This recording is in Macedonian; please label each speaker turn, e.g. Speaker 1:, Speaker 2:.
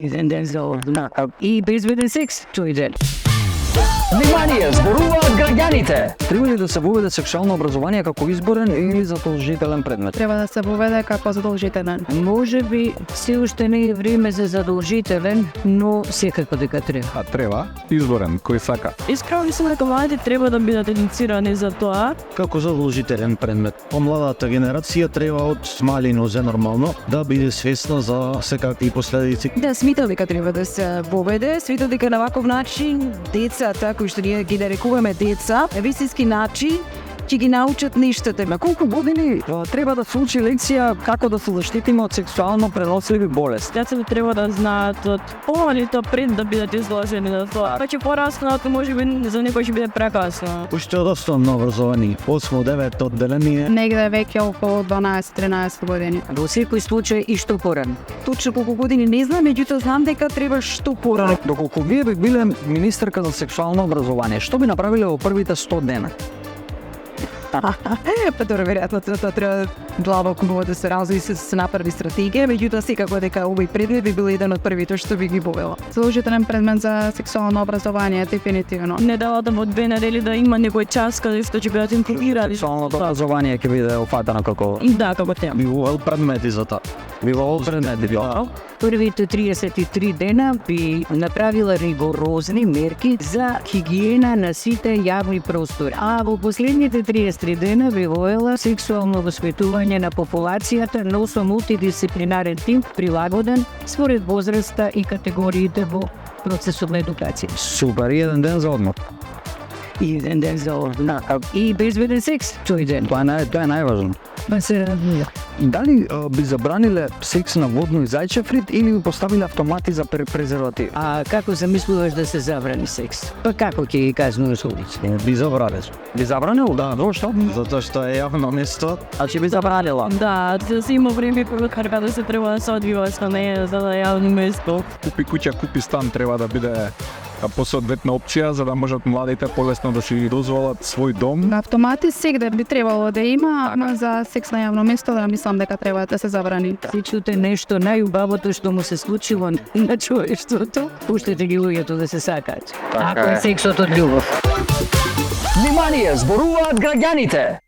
Speaker 1: Ден за однака и безбеден секс тој ден.
Speaker 2: Внимание, зборуваат граѓаните! Треба ли да се воведе сексуално образование како изборен или задолжителен предмет?
Speaker 3: Треба да се воведе како задолжителен.
Speaker 1: Може би се уште не е време за задолжителен, но секако дека треба.
Speaker 4: А треба изборен, кој сака.
Speaker 5: Искрено мислам дека младите треба да бидат едуцирани за тоа.
Speaker 6: Како задолжителен предмет. Помладата генерација треба од мали нозе нормално да биде свесна за секакви последици.
Speaker 3: Да, смитам дека треба да се воведе, смитам дека на ваков начин децата, кои што ние ги нарекуваме деца, на вистински начин ќе ги научат нештата.
Speaker 2: На колку години треба да се учи лекција како да се заштитиме од сексуално преносливи болести?
Speaker 5: Децата треба да знаат од помалите пред да бидат изложени на тоа. Па ќе порасно, може би за некој ќе биде прекасно.
Speaker 6: Уште од основно образование, 8-9 одделение.
Speaker 3: Негде веќе околу 12-13 години.
Speaker 1: Во секој случај и што порано.
Speaker 3: Точно колку години не знам, меѓутоа знам дека треба што порано.
Speaker 2: Доколку вие би биле министерка за сексуално образование, што би направиле во првите 100 дена?
Speaker 3: Па тоа веројатно тоа треба длабоко да се разви и се направи стратегија, меѓутоа секако дека овој предмет би бил еден од првите што би ги вовела. Задолжителен предмет за сексуално образование дефинитивно.
Speaker 5: Неделата во 2 недели да има некој час каде што ќе бидат информирани.
Speaker 2: Сексуалното образование ќе биде офатано како
Speaker 5: Да, како тема.
Speaker 6: Би вовел предмети за тоа.
Speaker 2: би во предмет би.
Speaker 1: Првите 33 дена би направила ригорозни мерки за хигиена на сите јавни простори. А во последните 33 дена би воела сексуално воспитување на популацијата, но со мултидисциплинарен тим прилагоден според возраста и категориите во процесот на едукација.
Speaker 2: Супер, и еден ден за одмор.
Speaker 1: И еден ден за одмор. И безбеден секс тој ден.
Speaker 2: Тоа е најважно.
Speaker 1: Па се разбира.
Speaker 2: Дали би забраниле секс на водно и зајчев рид или би поставиле автомати за презервативи?
Speaker 1: А како замислуваш да се забрани секс? Па како ќе ги казнуваш улиците?
Speaker 6: Би забранил.
Speaker 2: Би забранил? Да, зошто?
Speaker 6: Затоа што е јавно место.
Speaker 2: А ќе би забранила?
Speaker 5: Да, да се има време кога да се треба да се одвива со неја за да јавно место.
Speaker 4: Купи куќа, купи стан треба да биде посоодветна опција за да можат младите полесно да си дозволат свој дом.
Speaker 3: Автомати сегде би требало да има, ама за секс на јавно место да мислам дека треба да се забрани.
Speaker 1: Си чуте нешто најубавото што му се случило на човештвото, пуштете ги луѓето да се сакаат. Ако е сексот од љубов.
Speaker 2: Внимание, зборуваат граѓаните!